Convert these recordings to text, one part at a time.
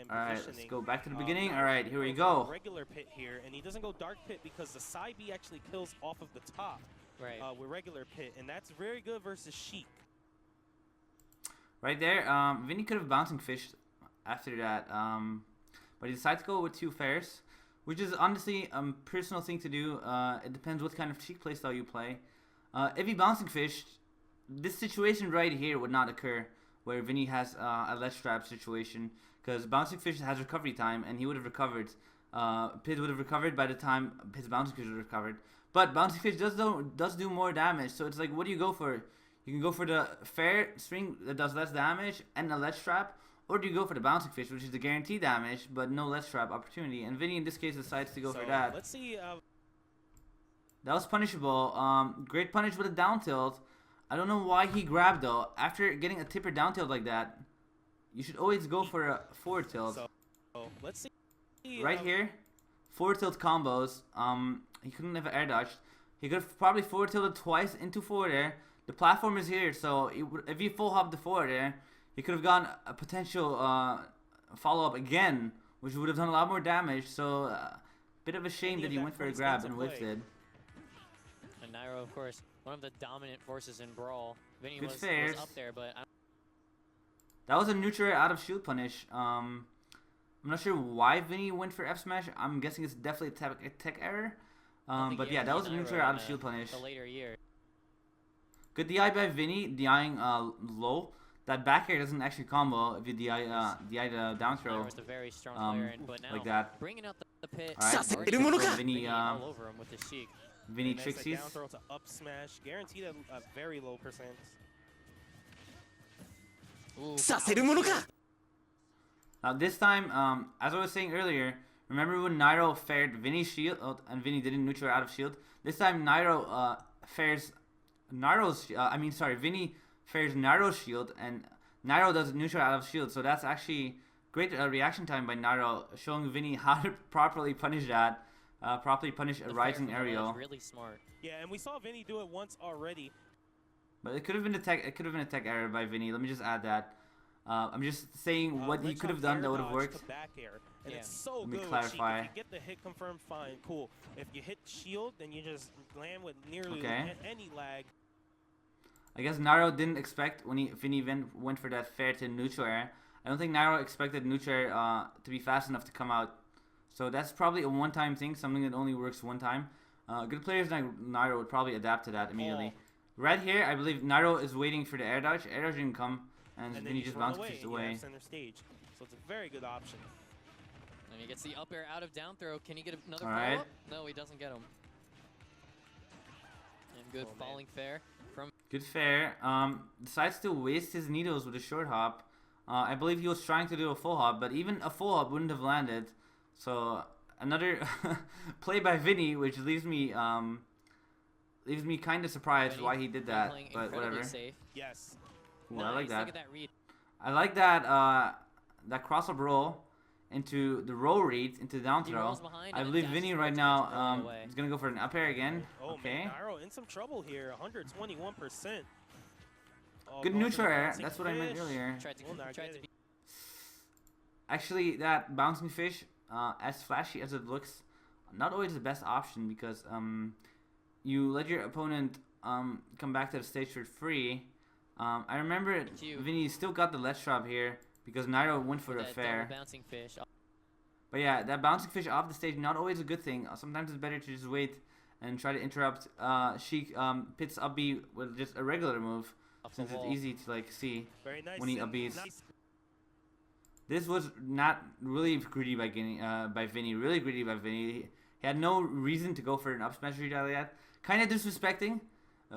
Alright, let's go back to the beginning. Nairo Alright, here we goes go. for regular pit here, and he doesn't go dark pit because the side B actually kills off of the top with regular pit, and that's very good versus Sheik. Right there, Vinnie could have bouncing fished after that, but he decided to go with 2 fairs, which is honestly a personal thing to do. It depends what kind of Sheik playstyle you play. If he bouncing fished, this situation right here would not occur, where Vinnie has a ledge trap situation, because bouncing fish has recovery time, and he would have recovered. Pit would have recovered by the time his bouncing fish would have recovered. But bouncing fish does do more damage, so it's like, what do you go for? You can go for the fair string that does less damage and a ledge trap, or do you go for the bouncing fish, which is the guaranteed damage but no ledge trap opportunity? And Vinnie in this case decides to go for that. Let's see. That was punishable. Great punish with a down tilt. I don't know why he grabbed though. After getting a tipper down tilt like that, you should always go for a forward tilt. Let's see. Right here, forward tilt combos. He couldn't have air dodged. He could have probably forward tilted twice into forward air. The platform is here, so if he full hopped the forward air, he could have gotten a potential follow up again, which would have done a lot more damage. So, bit of a shame that he went for a grab and whiffed it. And Nairo, of course, one of the dominant forces in Brawl. Vinnie was up there, but that was a neutral out of shield punish. I'm not sure why Vinnie went for F smash. I'm guessing it's definitely a tech error. But yeah, that was a neutral out of shield punish. The later year. Good DI by Vinnie, DIing low. That back air doesn't actually combo if you DI the down throw. A very strong player, but now like that. Bringing out the pit. Alright, Vinnie, all over him with the Sheik. Vinnie Trixies. Down throw to up smash, guaranteed a very low percent. Now this time, as I was saying earlier, remember when Nairo fared Vinnie's shield and Vinnie didn't neutral out of shield? This time Nairo fares Vinnie fares Nairo's shield, and Nairo does neutral out of shield. So that's actually great reaction time by Nairo, showing Vinnie how to properly punish that, properly punish a rising aerial. Really smart. Yeah, and we saw Vinnie do it once already. But it could have been a tech. It could have been a tech error by Vinnie. Let me just add that. I'm just saying what he could have done that would have worked. Back air. And it's so Let me good clarify. If you get the hit confirmed, fine, cool. If you hit shield, then you just land with nearly any lag. I guess Nairo didn't expect when Vinnie went for that fair to neutral air. I don't think Nairo expected neutral air to be fast enough to come out. So that's probably a one-time thing, something that only works one time. Good players like Nairo would probably adapt to that immediately. Right here, I believe Nairo is waiting for the air dodge. Air dodge didn't come, and Vinnie just bounced away. Center stage. So it's a very good option. And he gets the up air out of down throw. Can he get another follow-up? No, he doesn't get him. And good falling fair from. Good fair. Decides to waste his needles with a short hop. I believe he was trying to do a full hop, but even a full hop wouldn't have landed. So another play by Vinnie, which leaves me kind of surprised why he did that. But whatever. Safe. Yes. Ooh, I like that. Look at that read. I like that that cross up roll into the roll read into down throw. I believe Vinnie right now is gonna go for an up air again. Oh, okay. Man, Nairo in some trouble here. 121%. Good neutral air. That's what I meant earlier. Actually, that bouncing fish, as flashy as it looks, not always the best option, because you let your opponent come back to the stage for free. I remember Vinnie still got the ledge drop here because Nairo went for the fair. But yeah, that bouncing fish off the stage, not always a good thing. Sometimes it's better to just wait and try to interrupt Sheik Pit's up B with just a regular move, since it's easy to like see when he up Bs. This was not really greedy by Vinnie. Really greedy by Vinnie. He had no reason to go for an up smash read out of that. Kind of disrespecting,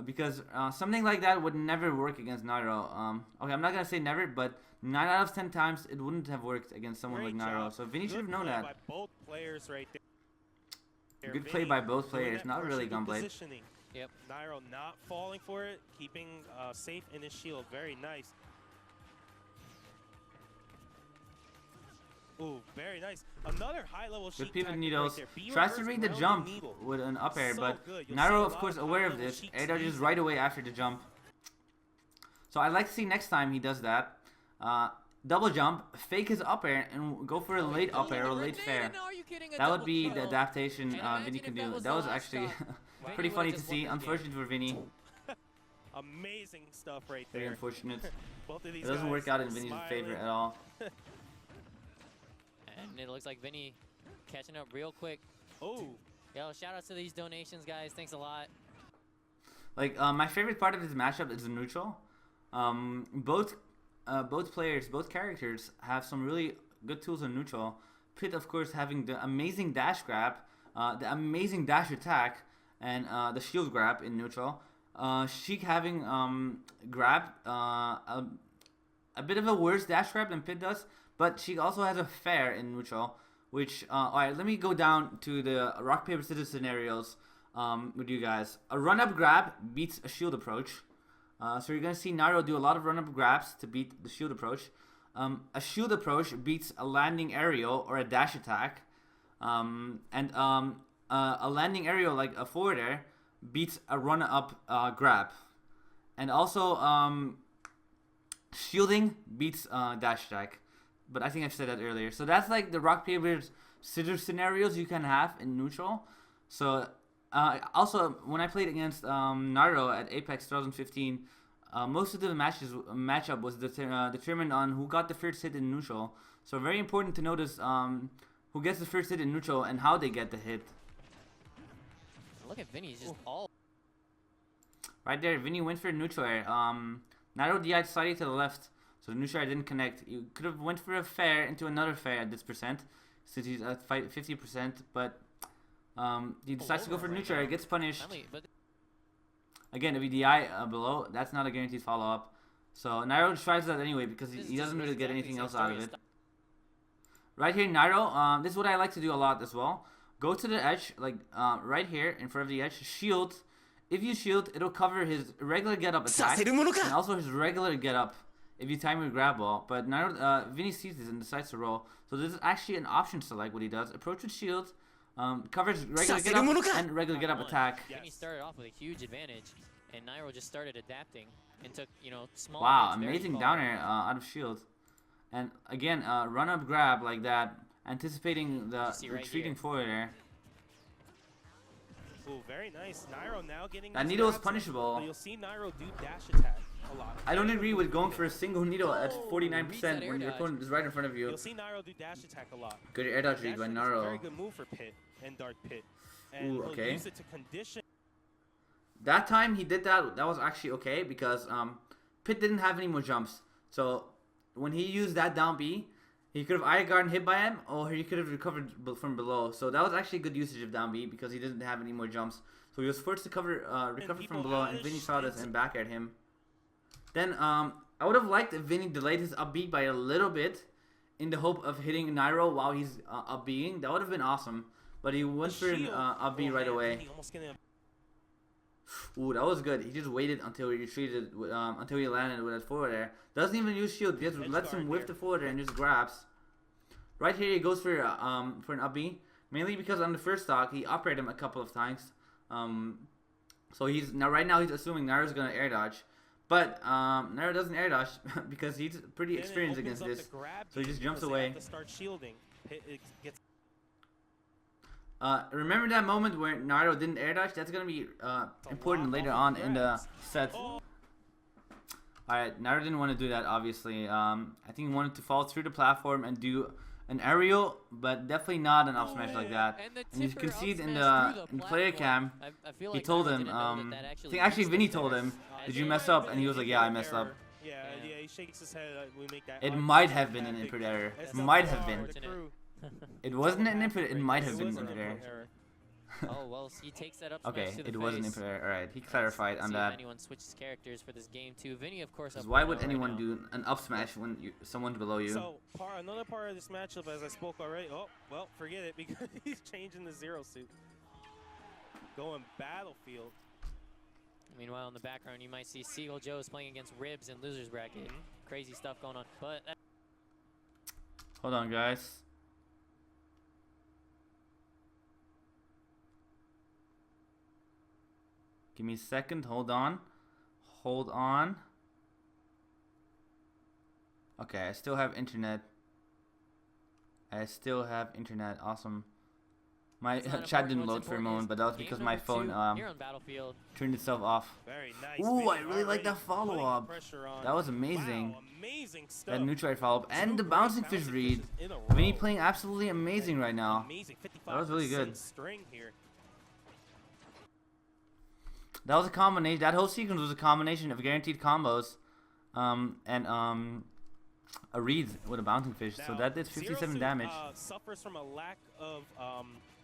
because something like that would never work against Nairo. Okay, I'm not gonna say never, but 9 out of 10 times it wouldn't have worked against someone like Nairo. So Vinnie should have known that. By both players right there. Good play by both players. Not really Gunblade. Yep. Nairo not falling for it, keeping safe in his shield. Very nice. Ooh, very nice. Another high-level Sheik. Good pivot needles. Tries to read the jump with an up air, but Nairo, of course, aware of this. Air dodges right away after the jump. So I'd like to see next time he does that. double jump, fake his up air, and go for a late up air or late fair. That would be the adaptation Vinnie can do. That was actually pretty funny to see. Unfortunate for Vinnie. Amazing stuff right there. Very unfortunate. Both of these it doesn't work out in Vinnie's favor at all. And it looks like Vinnie catching up real quick. Oh. Yo, shout out to these donations, guys. Thanks a lot. Like, my favorite part of this matchup is the neutral. Both players, both characters have some really good tools in neutral. Pit, of course, having the amazing dash grab, the amazing dash attack, and the shield grab in neutral. Sheik having grab, a bit of a worse dash grab than Pit does, but she also has a fair in neutral. Which, alright, let me go down to the rock, paper, scissors scenarios with you guys. A run-up grab beats a shield approach. So you're going to see Nairo do a lot of run-up grabs to beat the shield approach. A shield approach beats a landing aerial or a dash attack. A landing aerial, like a forward air, beats a run-up grab. And also, shielding beats dash attack. But I think I've said that earlier. So that's like the rock, paper, scissors scenarios you can have in neutral. So also, when I played against Nairo at Apex 2015, most of the matchup was determined on who got the first hit in neutral. So very important to notice who gets the first hit in neutral and how they get the hit. Look at Vinnie, he's just all... Right there, Vinnie went for a neutral air. Nairo DI'd slightly to the left. So the neutral air didn't connect. You could have went for a fair into another fair at this percent, since he's at 50%, but he decides to go for the neutral air, gets punished. Again, if he DI below, that's not a guaranteed follow-up. So Nairo tries that anyway because he doesn't really get anything else out of it. Right here, Nairo, this is what I like to do a lot as well. Go to the edge, like right here in front of the edge, shield. If you shield, it'll cover his regular get-up attack and also his regular get-up. If you time your grab ball, but Nairo, Vinnie sees this and decides to roll. So this is actually an option select what he does. Approach with shield, covers regular get up and regular get up attack. Yes. Vinnie started off with a huge advantage, and Nairo just started adapting and took, you know, small. Wow, amazing down air out of shield. And again, run up grab like that, anticipating the retreating forward air. Ooh, very nice. Nairo now getting that needle is punishable. You'll see Nairo do dash attack a lot. I don't agree with going for a single needle at 49% when your opponent is right in front of you. You'll see Nairo do dash attack a lot. Good air dodge read by Nairo. Very good move for Pit and Dark Pit. And ooh, okay. He'll use it to condition. That time he did that. That was actually okay because Pit didn't have any more jumps. So when he used that down B, he could have either gotten hit by him or he could have recovered from below. So that was actually good usage of down B because he didn't have any more jumps. So he was forced to recover from below, and Vinnie saw this and back at him. Then I would have liked if Vinnie delayed his up B by a little bit in the hope of hitting Nairo while he's up B'ing. That would have been awesome. But he went for an up B right away. Ooh, that was good. He just waited until he retreated, until he landed with that forward air. Doesn't even use shield. Just lets him whiff the forward air and just grabs. Right here, he goes for an up B, mainly because on the first stock he up aired him a couple of times. So right now he's assuming Nairo's gonna air dodge, but Nairo doesn't air dodge because he's pretty experienced against this. So he just jumps away. Remember that moment where Nairo didn't air dodge? That's going to be important later on in the set. Alright, Nairo didn't want to do that, obviously. I think he wanted to fall through the platform and do an aerial, but definitely not an up smash like that. And you can see it in the player cam. He told him, I think actually Vinnie told him, did you mess up? And he was like, yeah, I messed up. Yeah, he shakes his head. We make that. It might have been an input error. It might have been. It wasn't an input. It might have been an input error. Oh well, he takes that up. Okay, it was an input error. All right, he clarified on that. If anyone switches characters for this game too. Vinnie, of course. Why would anyone do an up smash when someone's below you? So another part of this matchup, as I spoke already. Oh well, forget it because he's changing the zero suit. Going battlefield. Meanwhile, in the background, you might see Seagull Joe's playing against Ribs in losers bracket. Crazy stuff going on. But hold on, guys. Give me a second. Hold on. Hold on. Okay, I still have internet. Awesome. My chat didn't load for a moment, but that was because my phone turned itself off. Very nice. Ooh, I really like that follow-up. That was amazing. Wow, amazing stuff. That neutral air follow-up and the bouncing fish read. Vinnie playing absolutely amazing right now. That was really good. That was a combination. That whole sequence was a combination of guaranteed combos, and a read with a bouncing fish. So that did 57 damage. Suffers from a lack of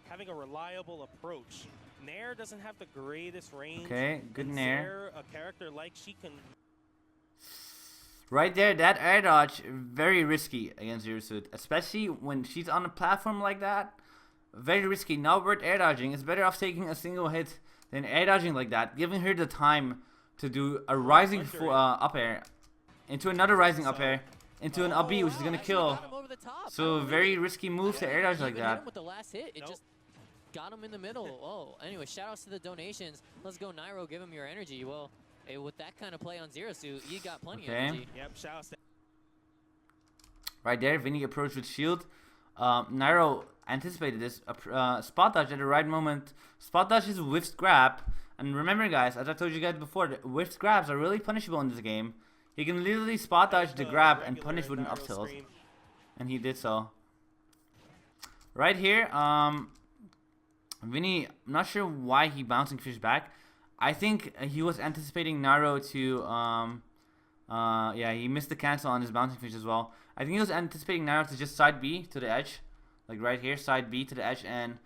having a reliable approach. Nair doesn't have the greatest range. Okay, good Nair. A character like she can. Right there, that air dodge, very risky against Zero Suit, especially when she's on a platform like that. Very risky, not worth air dodging. It's better off taking a single hit than air dodging like that, giving her the time to do a rising up air into another rising up air into an up B, which is gonna kill. So very risky move to air dodge like that. With the last hit, it just got him in the middle. Oh, anyway, shout outs to the donations. Let's go, Nairo. Give him your energy. Well, with that kind of play on Zero Suit, you got plenty of energy. Yep, shout outs. Right there, Vinnie approached with shield. Nairo anticipated this. Spot dodge at the right moment. Spot dodge is whiffed grab. And remember, guys, as I told you guys before, whiffed grabs are really punishable in this game. He can literally spot dodge the grab and punish with an up tilt. And he did so. Right here, Vinnie, I'm not sure why he bouncing fish back. I think he was anticipating Nairo to, yeah, he missed the cancel on his bouncing fish as well. I think he was anticipating Nairo to just side B to the edge. Like right here, side B to the edge and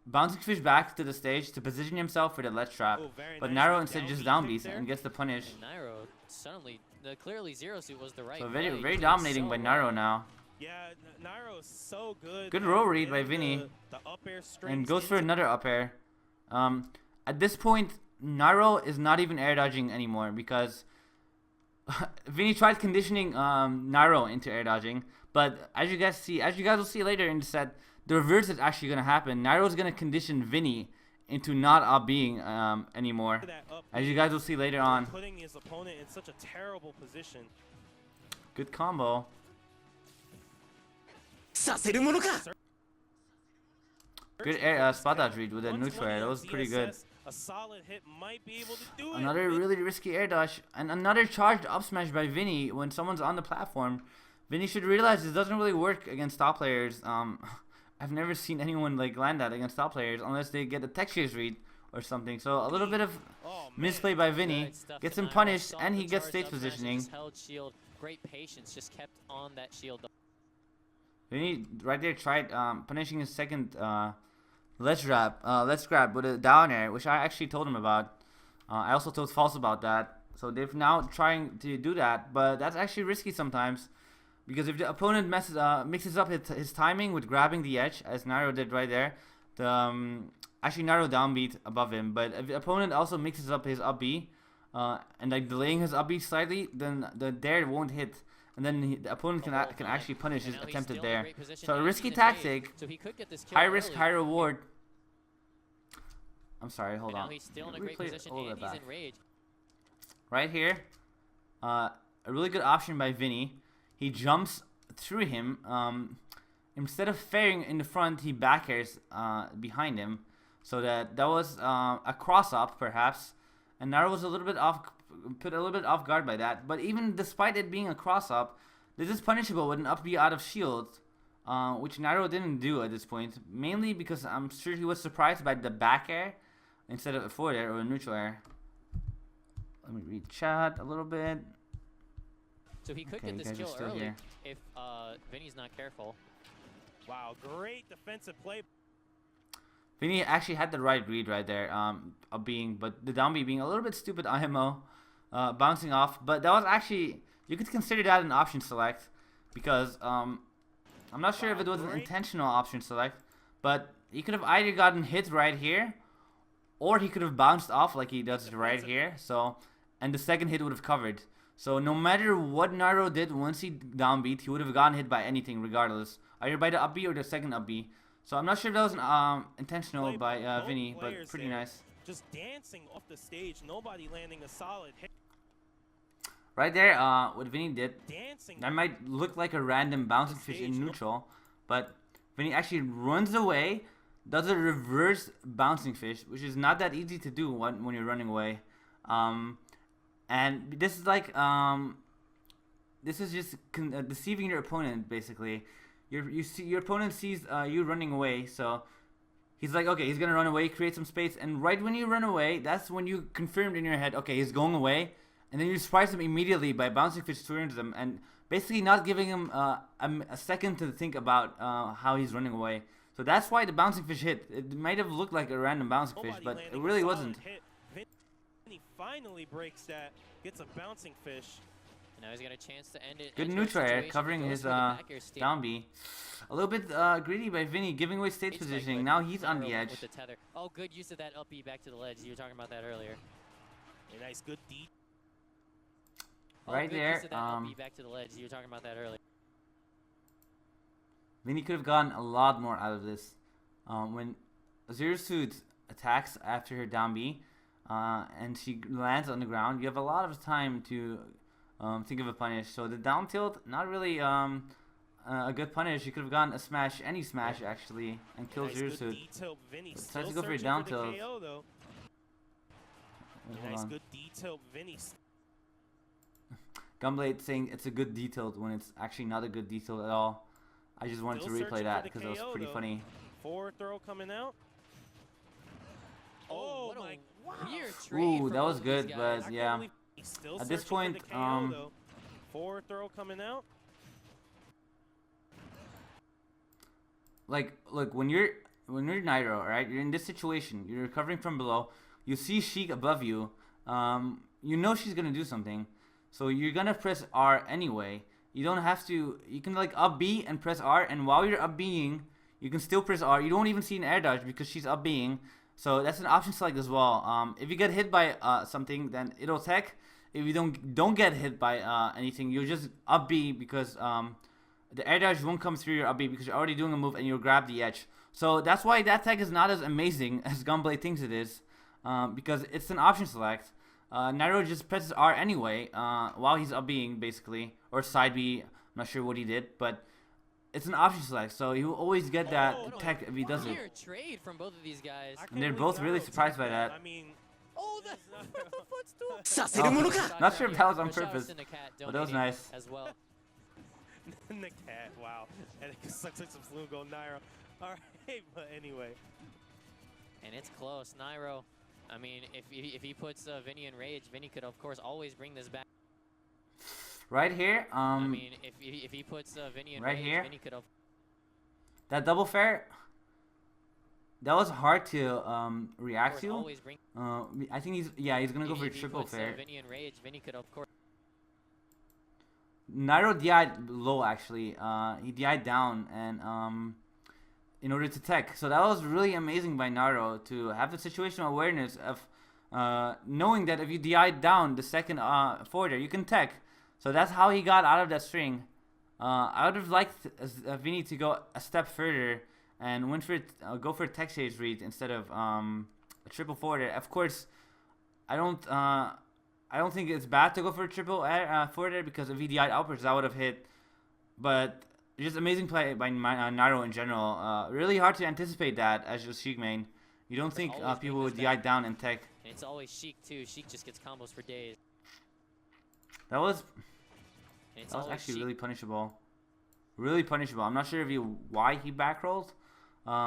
bouncing fish back to the stage to position himself for the ledge trap. But Nairo instead just down Bs and gets the punish. And Nairo suddenly, clearly Zero Suit was the right So very dominating by Nairo now. Yeah, Nairo is so good. Good roll read by Vinnie. And goes for another up air. At this point, Nairo is not even air dodging anymore because Vinnie tried conditioning Nairo into air dodging. But as you guys will see later in the set, the reverse is actually going to happen. Nairo is going to condition Vinnie into not up being anymore. As you guys will see later on. Putting his opponent in such a terrible position. Good combo. Good air spot dodge read with a neutral air. That was pretty good. A solid hit might be able to do another really risky air dodge and another charged up smash by Vinnie when someone's on the platform. Vinnie should realize this doesn't really work against top players. I've never seen anyone like land that against top players unless they get a textures read or something. So a little bit of misplay by Vinnie gets him punished and he gets stage positioning. Held shield. Great patience, just kept on that shield. Vinnie right there tried punishing his second let's grab with a down air, which I actually told him about. I also told False about that. So they've now trying to do that, but that's actually risky sometimes. Because if the opponent mixes up his timing with grabbing the edge, as Nairo did right there, actually Nairo downbeat above him, but if the opponent also mixes up his up B, and like delaying his up B slightly, then the dare won't hit, and then the opponent can actually punish his attempted dare. So a risky tactic, high risk, high reward. I'm sorry, hold on. He's still in a great position and he's in rage. Right here, a really good option by Vinnie. He jumps through him. Instead of fairing in the front, he back airs behind him. So that was a cross up, perhaps. And Nairo was put a little bit off guard by that. But even despite it being a cross up, this is punishable with an up B out of shield, which Nairo didn't do at this point. Mainly because I'm sure he was surprised by the back air instead of a forward air or a neutral air. Let me read chat a little bit. So he could get this kill early if Vinnie's not careful. Wow, great defensive play. Vinnie actually had the right read right there, but the down B being a little bit stupid IMO, bouncing off. But that was actually, you could consider that an option select, because I'm not sure if it was an intentional option select, but he could have either gotten hit right here, or he could have bounced off like he does right here. So, and the second hit would have covered. So no matter what Nairo did once he downbeat, he would have gotten hit by anything regardless. Either by the up B or the second up B. So I'm not sure if that was intentional by Vinnie, but pretty nice. Just dancing off the stage, nobody landing a solid hit. Right there, what Vinny did, Dancing. that might look like a random bouncing fish in neutral, but Vinny actually runs away, does a reverse bouncing fish, which is not that easy to do when you're running away. And this is like, this is just deceiving your opponent, basically. Your opponent sees you running away, so he's like, okay, he's gonna run away, create some space, and right when you run away, that's when you confirmed in your head, okay, he's going away, and then you surprise him immediately by bouncing fish towards him, and basically not giving him a second to think about how he's running away. So that's why the bouncing fish hit. It might have looked like a random bouncing fish, but it really wasn't. Vinnie finally breaks that, gets a bouncing fish. Now he's got a chance to end it. Good neutral air, covering his down B. A little bit greedy by Vinny, giving away stage positioning. Now he's on the edge. With the tether. Oh, good use of that up B back to the ledge. You were talking about that earlier. A nice good D. Right there. Back to the ledge. You were talking about that earlier. Vinny could have gotten a lot more out of this. When Zero Suit attacks after her down B, and she lands on the ground, you have a lot of time to think of a punish. So the down tilt, not really a good punish. You could have gotten a smash, any smash actually, and killed Zero Suit. Tries to go for a down tilt. Nice good D tilt, Vinnie. Gunblade saying it's a good D tilt when it's actually not a good D tilt at all. I just wanted to replay that because it was pretty funny. Forward throw coming out. Oh my! Ooh, that was good, but yeah. At this point, forward throw coming out. Like, look, when you're Nairo, right? You're in this situation. You're recovering from below. You see Sheik above you. You know she's gonna do something, so you're gonna press R anyway. You don't have to. You can like up B and press R, and while you're up Bing, you can still press R. You don't even see an air dodge because she's up Bing. So that's an option select as well. If you get hit by something, then it'll tech. If you don't get hit by anything, you just up B because the air dodge won't come through your up B because you're already doing a move and you'll grab the edge. So that's why that tech is not as amazing as Gunblade thinks it is, because it's an option select. Nairo just presses R anyway while he's up Bing basically, or side B. I'm not sure what he did, but it's an option select, so he will always get that tech if he does it. Trade from both of these guys. And they're both really surprised by that. I mean, Not sure if that was on purpose, but that was nice. As well. the cat, wow. And it sucks like some flu go Nairo. Alright, but anyway. And it's close. Nairo, I mean, if he puts Vinnie in rage, Vinnie could, of course, always bring this back. Right here, I mean, if he puts Vinnie in right rage, here, Vinnie could have. That double fair, that was hard to react to. I think he's gonna go for a triple fair. Vinnie in rage, Vinnie could, of course. Nairo DI'd low actually. He DI'd down and in order to tech. So that was really amazing by Nairo to have the situational awareness of knowing that if you DI'd down the second forwarder, you can tech. So that's how he got out of that string. I would have liked Vinnie to go a step further and went for go for a tech stage read instead of a triple forwarder. Of course, I don't think it's bad to go for a triple forwarder because if he DI'd outwards, that would have hit. But just amazing play by Nairo in general. Really hard to anticipate that as your Sheik main. You don't think people would DI down and tech. And it's always Sheik too. Sheik just gets combos for days. That was actually really punishable. Really punishable. I'm not sure why he backrolled.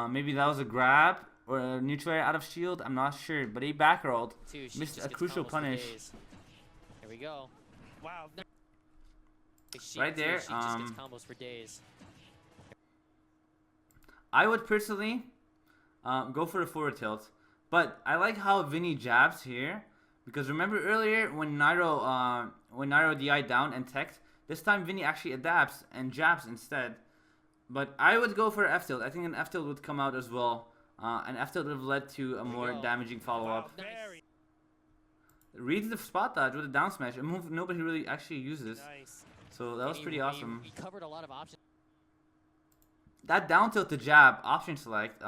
Maybe that was a grab or a neutral air out of shield. I'm not sure, but he backrolled. Missed a crucial punish. Here we go. Wow. Right there. Sheik just gets combos for days. I would personally go for a forward tilt, but I like how Vinnie jabs here because remember earlier when Nairo DI'd down and teched, this time Vinnie actually adapts and jabs instead. But I would go for an F tilt. I think an F tilt would come out as well. An F tilt would have led to a more damaging follow up. Wow, Reads the spot dodge with a down smash, a move nobody really actually uses. nice. So that was pretty awesome. He covered a lot of options. That down tilt to jab option select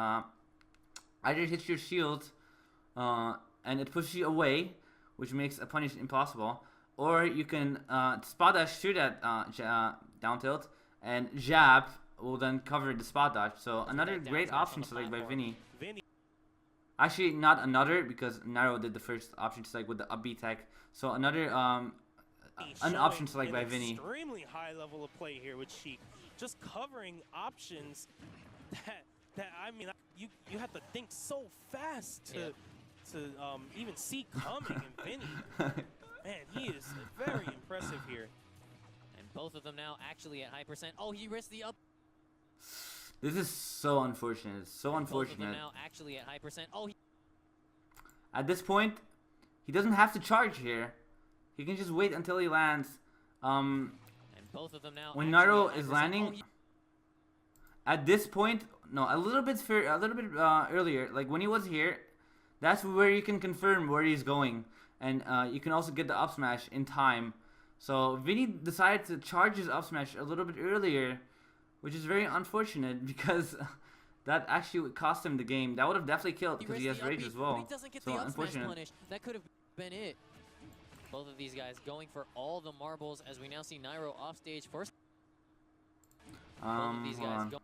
either hits your shield and it pushes you away, which makes a punish impossible, or you can spot dash through that down tilt, and jab will then cover the spot dodge. So another great option select by Vinnie. Actually, not another, because Nairo did the first option select with the up B tech. So another an option select by Vinnie. Extremely high level of play here with Sheik, just covering options that I mean, you have to think so fast to even see coming. And Vinnie, man, he is very impressive here. And both of them now actually at high percent. Oh, he risked the up. This is so unfortunate. So unfortunate. Both of them now actually at high percent. Oh. At this point, he doesn't have to charge here. He can just wait until he lands. And both of them now. When Nairo is landing, at this point, no, a little bit earlier, like when he was here, that's where you can confirm where he's going, and you can also get the up smash in time. So Vinnie decided to charge his up smash a little bit earlier, which is very unfortunate because that actually would cost him the game. That would have definitely killed because he has rage as well. He doesn't get so the up smash unfortunate. punish. That could have been it. Both of these guys going for all the marbles as we now see Nairo off stage first. Both of these guys go.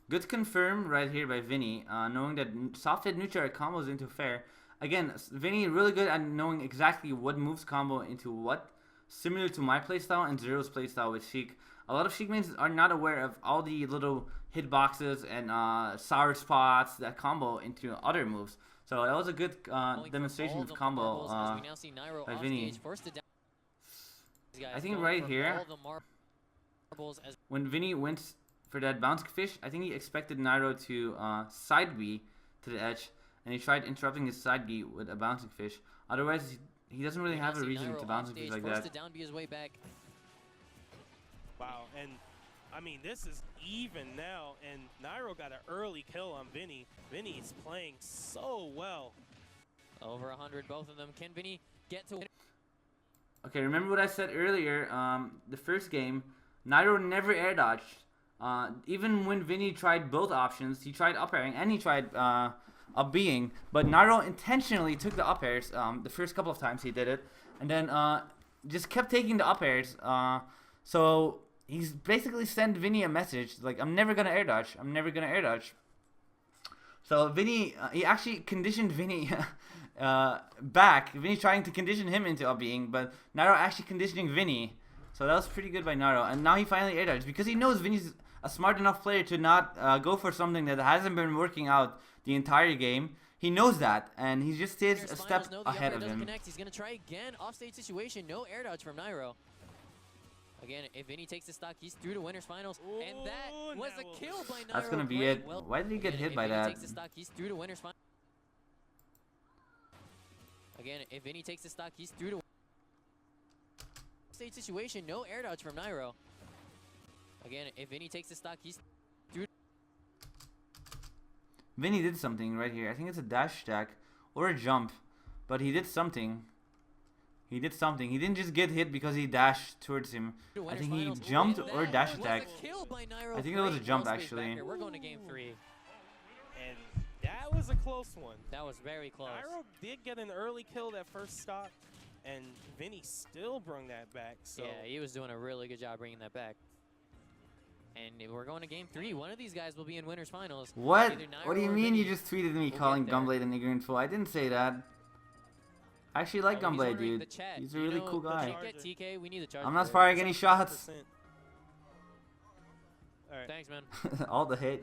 Good confirm right here by Vinnie, knowing that soft hit neutral combos into fair. Again, Vinnie really good at knowing exactly what moves combo into what, similar to my playstyle and Zero's playstyle with Sheik. A lot of Sheik mains are not aware of all the little hitboxes and sour spots that combo into other moves. So that was a good demonstration of combo by Vinnie. I think right here, when Vinnie went for that bouncing fish, I think he expected Nairo to side B to the edge, and he tried interrupting his side B with a bouncing fish. Otherwise, he doesn't really have a reason to bounce fish like that. Wow, and I mean, this is even now, and Nairo got an early kill on Vinnie. Vinnie is playing so well. Over 100, both of them. Can Vinnie get to win? Okay, remember what I said earlier, the first game, Nairo never air dodged. Even when Vinnie tried both options, he tried up airing and he tried up being, but Nairo intentionally took the up airs the first couple of times he did it, and then just kept taking the up airs. So he's basically sent Vinnie a message like, I'm never gonna air dodge. I'm never gonna air dodge. So Vinnie, he actually conditioned Vinnie back. Vinnie trying to condition him into up being, but Nairo actually conditioning Vinnie. So that was pretty good by Nairo, and now he finally air dodged because he knows Vinnie's a smart enough player to not go for something that hasn't been working out the entire game. He knows that, and he just stays a step ahead of him. He's going to try again. Offstage situation. No air dodge from Nairo. Again, if Vinnie takes the stock, he's through to winners finals. Ooh, and that was a kill by Nairo. That's going to be it. Why did he get hit by that? Takes the stock, he's through to winners finals. Again, if Vinnie takes the stock, he's through to stage situation. No air dodge from Nairo. Again, if Vinnie takes the stock, he's through. Vinnie did something right here. I think it's a dash attack or a jump, but he did something. He did something. He didn't just get hit because he dashed towards him. I think he jumped or dash attack. I think it was a jump actually. We're going to game 3. And that was a close one. That was very close. Nairo did get an early kill that first stock, and Vinnie still brought that back. So yeah, he was doing a really good job bringing that back. And we're going to game 3. One of these guys will be in winners finals. What? What do you mean you just tweeted me calling Gunblade an ignorant fool? I didn't say that. I actually like Gunblade, dude. He's a really cool guy. TK, we need the charge. I'm not firing any shots. All right. Thanks, man. All the hate.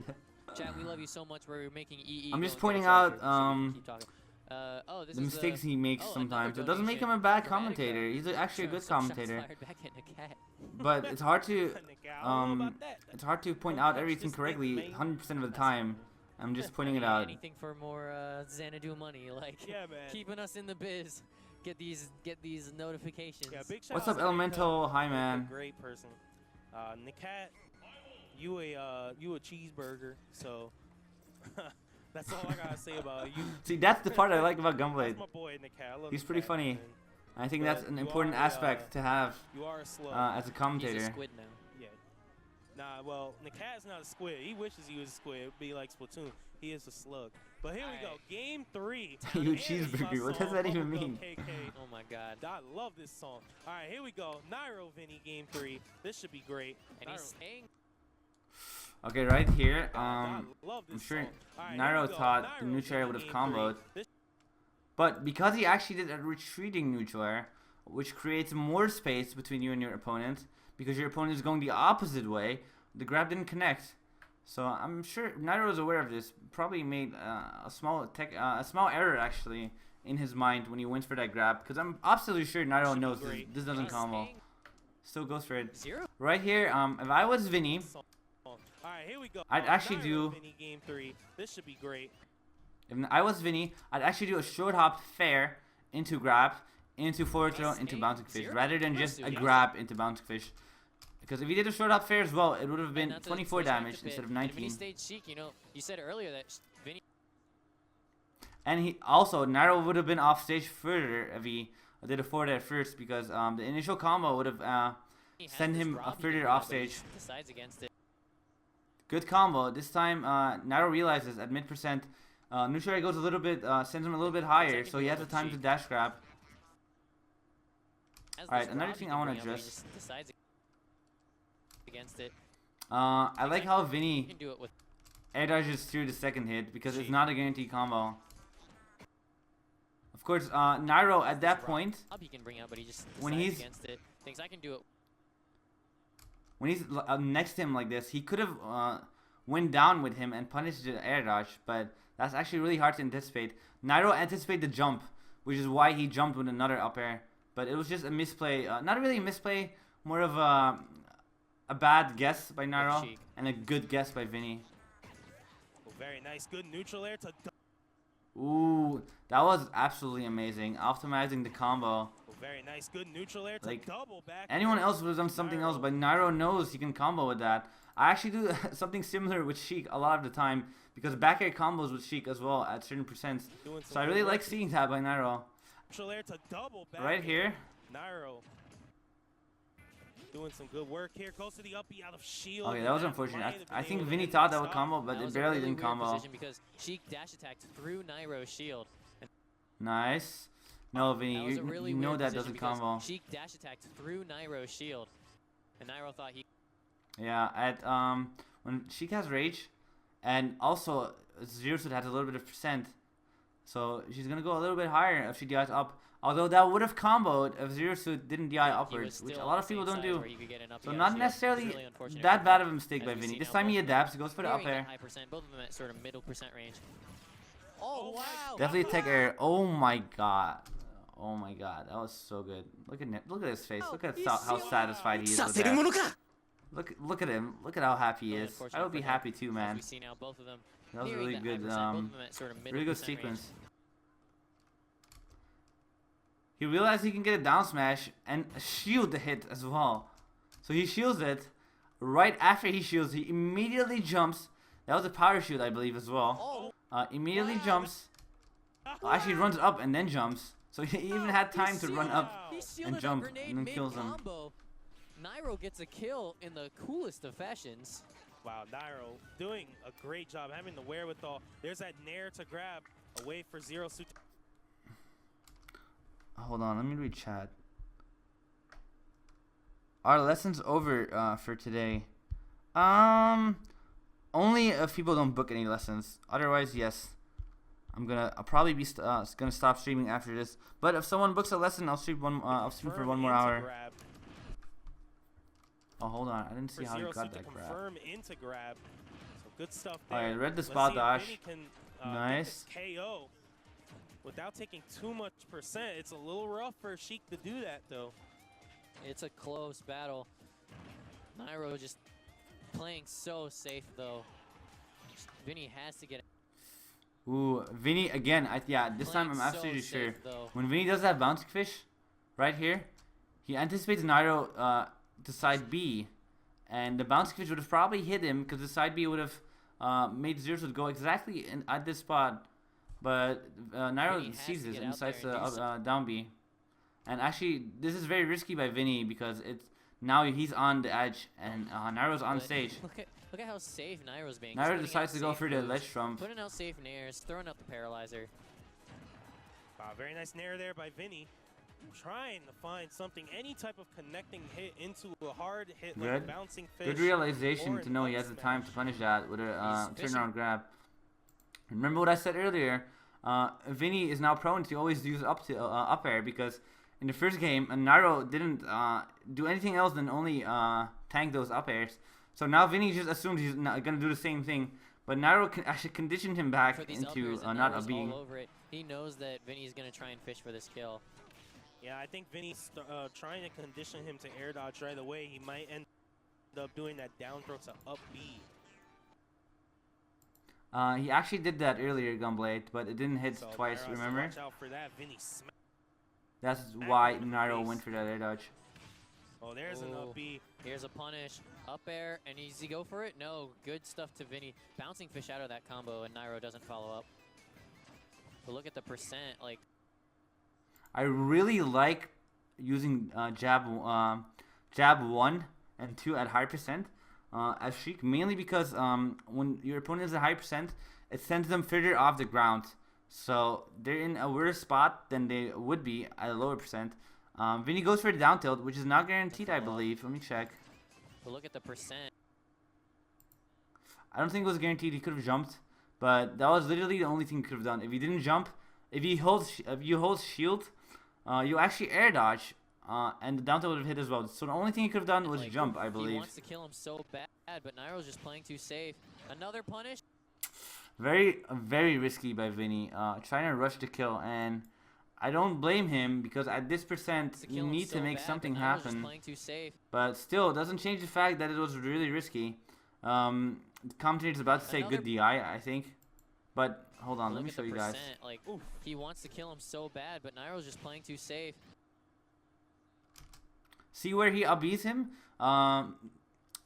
Chat, we love you so much. We're making EE. I'm just pointing out this the mistakes he makes sometimes. It doesn't make him a bad commentator. He's actually a good commentator. But it's hard to point out everything correctly 100% of the time. I'm just pointing it out. Anything for more Xanadu money, like keeping us in the biz. Get these notifications. Yeah, big What's up, Elemental? Hi, man. Great person. Nikat, you a cheeseburger. So that's all I gotta say about you. See, that's the part I like about Gunblade. That's my boy Nikat. He's pretty funny. I think that's an important aspect to have you are a slug. as a commentator. He's a squid now. Yeah. Nah, well, the cat's not a squid. He wishes he was a squid. It would be like Splatoon. He is a slug. But here we go. Game 3. You cheeseburger. What does that even mean? Oh my God. I love this song. All right, here we go. Nairo, Vinnie, game 3. This should be great. And he's saying. Okay, right here, I love I'm this sure song. All right, Nairo here we go. thought the Nairo, neutral air Vinnie, would have game 3. comboed. But because he actually did a retreating neutral air, which creates more space between you and your opponent, because your opponent is going the opposite way, the grab didn't connect. So I'm sure Nairo is aware of this. Probably made a small error actually in his mind when he went for that grab, because I'm absolutely sure Nairo knows this doesn't combo. Still goes for it. Right here, if I was Vinnie, All right, here we go. I'd actually Nairo, do. Vinnie, game 3. This should be great. If I was Vinnie, I'd actually do a short hop fair into grab, into forward throw, into bouncing fish, rather than just a grab into bouncing fish. Because if he did a short hop fair as well, it would have been 24 damage instead of 19. Stayed chic, you know, you said earlier that Vinnie. And he also, Nairo would have been off stage further if he did a forward at first, because the initial combo would have sent him further off stage. Decides against it. Good combo. This time, Nairo realizes at mid-percent, neutral air goes a little bit, sends him a little bit higher, so he has the time to dash grab. Alright, another thing I want to address. Against it. I like how Vinnie air dodges through the second hit, because it's not a guaranteed combo. Of course, Nairo at that point, He can bring out, but he just when he's against it, thinks I can do it. When he's next to him like this, he could have went down with him and punished the air dodge, but that's actually really hard to anticipate. Nairo anticipated the jump, which is why he jumped with another up air, but it was just a misplay. Not really a misplay, more of a bad guess by Nairo and a good guess by Vinnie. Oh, very nice. Good neutral air to... Ooh, that was absolutely amazing. Optimizing the combo. Oh, very nice. Good neutral air to Like, double back. anyone else would have done something else, but Nairo knows he can combo with that. I actually do something similar with Sheik a lot of the time, because back air combos with Sheik as well at certain percents. So I really like seeing that by Nairo. Neutral air to double back. Right here. Nairo doing some good work here. Goes to the uppy out of shield. Okay, that was unfortunate. I think Vinnie thought that would combo, but it barely didn't combo. Because Sheik dash attacked through Nairo's shield. Nice. No, Vinnie, you know that doesn't combo. Sheik dash attacked through Nairo's shield, and Nairo thought he. Yeah, at when Sheik has rage, and also Zero Suit has a little bit of percent, so she's gonna go a little bit higher if she DIs up. Although that would have comboed if Zero Suit didn't DI upwards, which a lot of people don't do. So not necessarily that bad of a mistake by Vinnie. This time he adapts, he goes for the up air. Both of them at sort of middle percent range. Oh wow! Definitely tech air. Oh my god. Oh my god, that was so good. Look at his face. Look at how satisfied he is with that. Look at him. Look at how happy he is. I would be happy too, man. That was a really good really good sequence. He realized he can get a down smash and shield the hit as well. So he shields it. Right after he shields, he immediately jumps. That was a power shield, I believe, as well. Immediately jumps. Actually runs up and then jumps. So he even had time to run up and jump and then kills him. Nairo gets a kill in the coolest of fashions. Wow, Nairo doing a great job, having the wherewithal. There's that nair to grab away for Zero Suit. Hold on, let me read chat. Our lesson's over for today. Only if people don't book any lessons. Otherwise, yes. I'll probably be gonna stop streaming after this. But if someone books a lesson, I'll stream for 1 more hour. Oh, hold on, I didn't see how he got that grab. Confirm into grab. So good stuff there. Alright, read the spot dash. Nice. KO. Without taking too much percent, it's a little rough for Sheik to do that, though. It's a close battle. Nairo just playing so safe, though. Vinnie has to get it. Ooh, Vinnie again. Yeah, this time I'm absolutely sure. When Vinnie does that bouncing fish, right here, he anticipates Nairo to side B, and the bouncing fish would have probably hit him because the side B would have made Zero Suit go exactly at this spot. But Nairo sees this and decides to down B. And actually, this is very risky by Vinnie because Now he's on the edge, and Nairo's on But stage. Look at how safe Nairo's being. He's Nairo putting decides out to go safe for the moves, ledge trump. putting out safe nairs, throwing out the paralyzer. Wow, very nice nair there by Vinnie. Trying to find something, any type of connecting hit into a hard hit like a Good. bouncing fish. Good realization or to an know he up has the time to smash. punish that with a He's fishing. turnaround grab. Remember what I said earlier? Vinnie is now prone to always use up air because in the first game, Nairo didn't do anything else than only tank those up airs. So now Vinnie just assumes he's not gonna do the same thing, but Nairo actually conditioned him back For these into uppers, and not a Nairo's B. all over it. He knows that Vinny's gonna try and fish for this kill. Yeah, I think Vinnie's trying to condition him to air dodge right away. He might end up doing that down throw to up B. He actually did that earlier, Gunblade, but it didn't hit So twice. Nairo has to Remember? watch out for that. Vinnie smack. That's him why in the Nairo face. went for that air dodge. Oh, there's an Ooh. up B. Here's a punish, up air, and does he go for it? No, good stuff to Vinny. Bouncing fish out of that combo, and Nairo doesn't follow up. But look at the percent, like, I really like using jab 1 and 2 at high percent as Sheik, mainly because when your opponent is at high percent, it sends them further off the ground. So they're in a worse spot than they would be at a lower percent. Vinny goes for the down tilt, which is not guaranteed, I believe. Let me check. but look at the percent. I don't think it was guaranteed. He could have jumped, but that was literally the only thing he could have done. If he didn't jump, if you hold shield, you actually air dodge, and the down tilt would have hit as well. So the only thing he could have done was Like, jump, I He believe. wants to kill him so bad, but Nairo's just playing too safe. Another punish. Very risky by Vinny, trying to rush the kill, and I don't blame him because at this percent To you kill him need so to make bad, something but Nairo's just happen. playing too safe. But still, it doesn't change the fact that it was really risky. The commentator's about to say Another- good DI, I think, but hold on, let Look me at show the you guys. percent. Like, he wants to kill him so bad, but Nairo's just playing too safe. See where he upbeats him?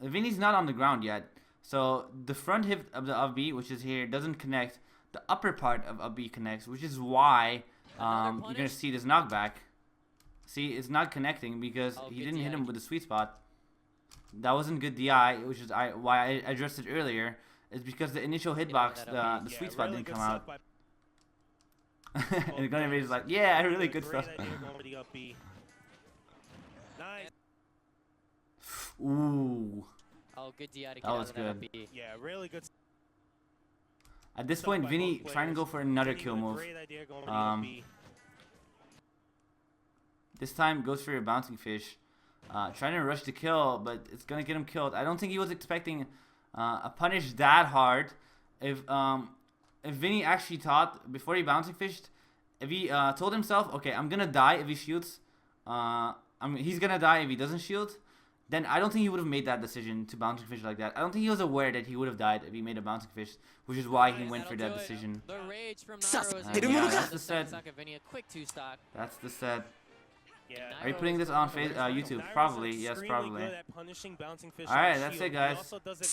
Vinny's not on the ground yet. So the front hip of the up B, which is here, doesn't connect. The upper part of up B connects, which is why Another you're going punish? to see this knockback. See, it's not connecting because Oh, he good didn't hit DI. him with the sweet spot. That wasn't good DI, which is why I addressed it earlier. It's because the initial hitbox, that up B. the sweet spot really didn't good come stuff out. by And the Gunner's like, yeah, really good Great stuff. idea going for the up B. Nice. Ooh. Oh, good DI to get That out was of that up good. B. Yeah, really good At this stuff point, by Vinny both trying to go players. for another Vinnie kill with a move. Great idea going for the up B. This time goes for a bouncing fish. Trying to rush the kill, but it's gonna get him killed. I don't think he was expecting a punish that hard. If Vinny actually thought before he bouncing fished, if he told himself, okay, I'm gonna die if he shoots, he's gonna die if he doesn't shield, then I don't think he would have made that decision to bouncing fish like that. I don't think he was aware that he would have died if he made a bouncing fish, which is why he Nice, went for that'll that do it. decision. The rage from Nairo is Yeah, in. that's the set. Vinny, a quick 2-stock. That's the set. Yeah. Are you Nairo putting is this on going for YouTube? Nairo's Probably, yes, extremely probably. good at punishing bouncing fish Alright, on that's it, shield. guys. He also does it